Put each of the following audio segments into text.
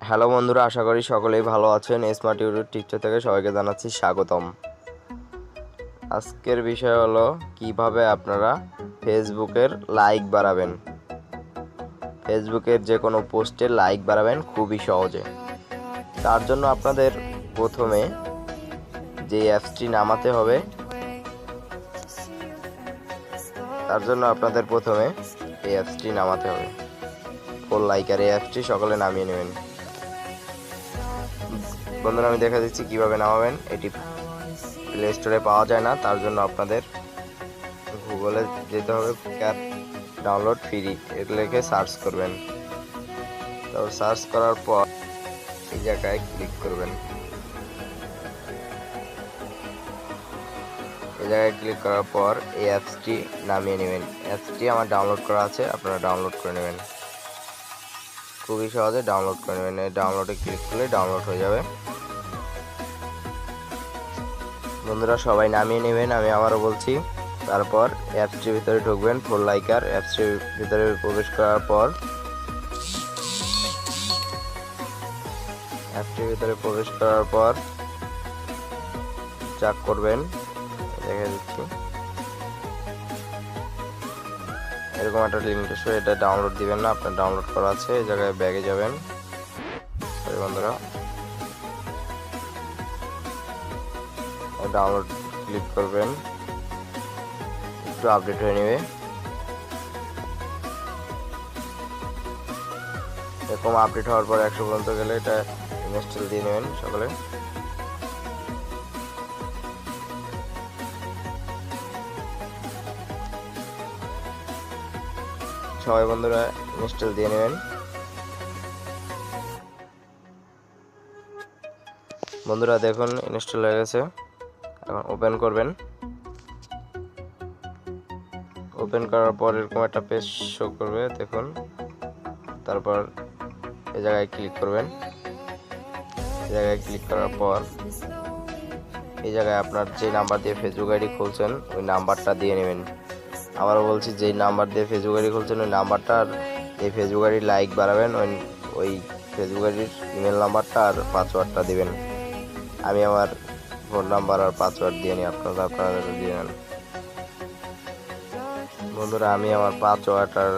Hello বন্ধুরা, আশা করি সকলেই ভালো আছেন। স্মার্ট ইউটিউব টিচার থেকে সবাইকে জানাচ্ছি স্বাগতম। আজকের বিষয় হলো কিভাবে আপনারা ফেসবুকের লাইক বাড়াবেন। ফেসবুকের যে কোনো পোস্টে লাইক বাড়াবেন খুবই সহজে। তার জন্য আপনাদের প্রথমে যে অ্যাপসটি নামাতে হবে, এই অ্যাপসটি নামাতে হবে। ফুল লাইকার এই অ্যাপসটি সকলে নামিয়ে নেবেন। বন্ধুরা, আমি দেখা দিচ্ছি কিভাবে নামাবেন। এটি প্লে স্টোরে পাওয়া যায় না, তার জন্য আপনাদের গুগলে যেতে হবে। ডাউনলোড ফ্রি এর লিখে সার্চ করবেন। তারপর সার্চ করার পর এই জায়গায় ক্লিক করবেন। এই জায়গায় ক্লিক করার পর এই অ্যাপসটি নামিয়ে নেবেন। অ্যাপসটি আমার ডাউনলোড করা আছে, আপনারা ডাউনলোড করে নেবেন। খুবই সহজে ডাউনলোড করে নেবেন। এই ডাউনলোডে ক্লিক করলে ডাউনলোড হয়ে যাবে। বন্ধুরা, সবাই নামিয়ে নেবেন, আমি আবারও বলছি। তারপর অ্যাপসটির ভিতরে ঢুকবেন। ফুল লাইকার অ্যাপসটির ভিতরে প্রবেশ করার পর চেক করবেন। দেখা দিচ্ছি এরকম একটা লিঙ্ক আসবে, এটা ডাউনলোড দিবেন না, আপনার ডাউনলোড করা আছে। এই জায়গায় ব্যাগে যাবেন। বন্ধুরা, ডাউনলোড ক্লিক করবেন, একটু আপডেট হয়ে নেবে। এরকম আপডেট হওয়ার পর 100 পর্যন্ত গেলে এটা ইনস্টল দিয়ে নেবেন সকলে। সবাই বন্ধুরা ইনস্টল দিয়ে নেবেন। বন্ধুরা দেখুন ইনস্টল হয়ে গেছে। এখন ওপেন করবেন। ওপেন করার পর এরকম একটা পেজ শো করবে, দেখুন। তারপর এই জায়গায় ক্লিক করবেন। এই জায়গায় ক্লিক করার পর এই জায়গায় আপনার যে নাম্বার দিয়ে ফেসবুক আইডি খুলছেন ওই নাম্বারটা দিয়ে নেবেন। আবারও বলছি, যেই নাম্বার দিয়ে ফেসবুক আইডি খুলছেন ওই নাম্বারটা, আর এই ফেসবুক আইডির লাইক বাড়াবেন ওই ফেসবুক আইডির ইমেল নাম্বারটা আর পাসওয়ার্ডটা দিবেন। আমি আমার ফোন নাম্বার আর পাসওয়ার্ড দিয়ে নিই, আপনারা দিয়ে নেন। বন্ধুরা, আমি আমার পাসওয়ার্ড আর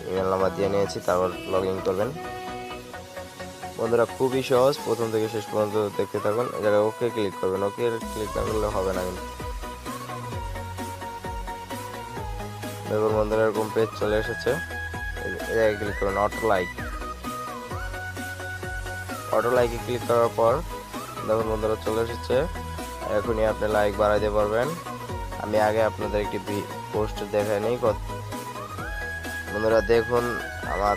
ইমেল নাম্বার দিয়ে নিয়েছি, তারপর লগ ইন করবেন। বন্ধুরা, খুবই সহজ, প্রথম থেকে শেষ পর্যন্ত দেখতে থাকুন। এই জায়গায় ওকে ক্লিক করবেন। ওকে ক্লিক না করলে হবে না কিন্তু। দেখুন বন্ধুরা, এরকম পেজ চলে এসেছে। এই জায়গায় ক্লিক করুন অটো লাইকে ক্লিক করার পর দেখুন বন্ধুরা চলে এসেছে। এখনই আপনি লাইক বাড়াইতে পারবেন। আমি আগে আপনাদের একটি পোস্ট দেখাই নিই। বন্ধুরা দেখুন, আমার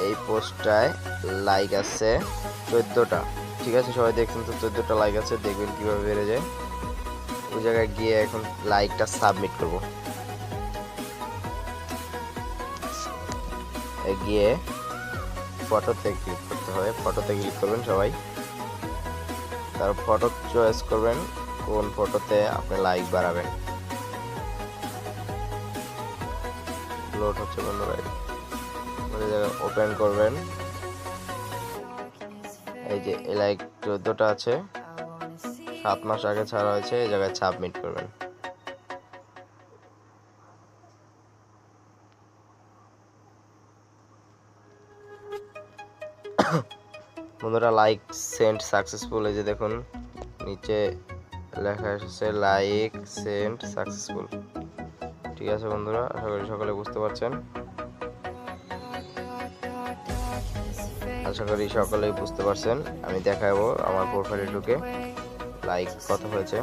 এই পোস্টটায় লাইক আছে 14টা। ঠিক আছে, সবাই দেখছেন তো, 14টা লাইক আছে। দেখবেন কিভাবে বেড়ে যায়। ওই জায়গায় গিয়ে এখন লাইকটা সাবমিট করব। গিয়ে ফটোতে ক্লিক করতে হবে। ফটোতে ক্লিক করবেন সবাই। তারপর ফটো চয়েস করবেন কোন ফটোতে আপনি লাইক বাড়াবেন। লোড হচ্ছে বন্ধুরা। ওই জায়গায় ওপেন করবেন। এই যে লাইক 14টা আছে, 7 মাস আগে ছাড়া হয়েছে। এই জায়গায় সাবমিট করবেন। বন্ধুরা, লাইক সেন্ড সাকসেসফুল। এই যে দেখুন নিচে লেখা এসেছে লাইক সেন্ড সাকসেসফুল। ঠিক আছে বন্ধুরা, আশা করি সকলে বুঝতে পারছেন। আমি দেখাবো আমার প্রোফাইলে ঢুকে লাইক কত হয়েছে।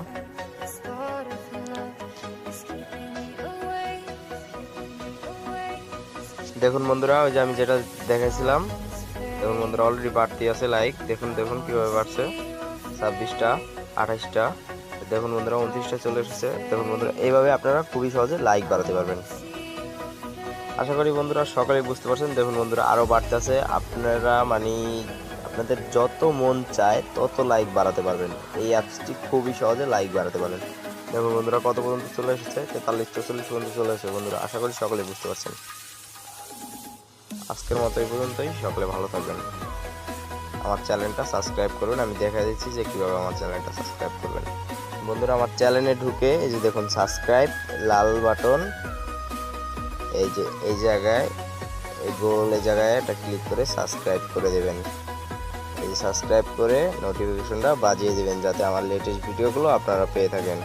দেখুন বন্ধুরা, ওই যে আমি যেটা দেখাইছিলাম, দেখুন বন্ধুরা অলরেডি বাড়তি আছে লাইক। দেখুন কিভাবে বাড়ছে। 26টা, 28টা, দেখুন বন্ধুরা 29টা চলে এসেছে। দেখুন বন্ধুরা, এইভাবে আপনারা খুবই সহজে লাইক বাড়াতে পারবেন। আশা করি বন্ধুরা সকলেই বুঝতে পারছেন। দেখুন বন্ধুরা আরও বাড়তেছে। আপনারা আপনাদের যত মন চায় তত লাইক বাড়াতে পারবেন। এই অ্যাপসটি খুবই সহজে লাইক বাড়াতে পারেন। দেখুন বন্ধুরা কত পর্যন্ত চলে এসেছে, 43-44 পর্যন্ত চলে এসেছে। বন্ধুরা আশা করি সকলেই বুঝতে পারছেন। আজকের মতো এই পর্যন্তই। সকলে ভালো থাকবেন। আমার চ্যানেলটা সাবস্ক্রাইব করবেন। আমি দেখা দিচ্ছি যে কীভাবে আমার চ্যানেলটা সাবস্ক্রাইব করবেন। বন্ধুরা আমার চ্যানেলে ঢুকে এই যে দেখুন সাবস্ক্রাইব লাল বাটন, এই যে এই জায়গায় এই গোল এই জায়গায় এটা ক্লিক করে সাবস্ক্রাইব করে দেবেন। এই যে সাবস্ক্রাইব করে নোটিফিকেশনটা বাজিয়ে দেবেন যাতে আমার লেটেস্ট ভিডিওগুলো আপনারা পেয়ে থাকেন।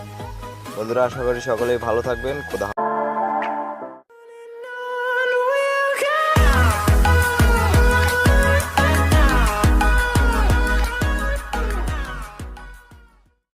বন্ধুরা আশা করি সকলেই ভালো থাকবেন। খোদা।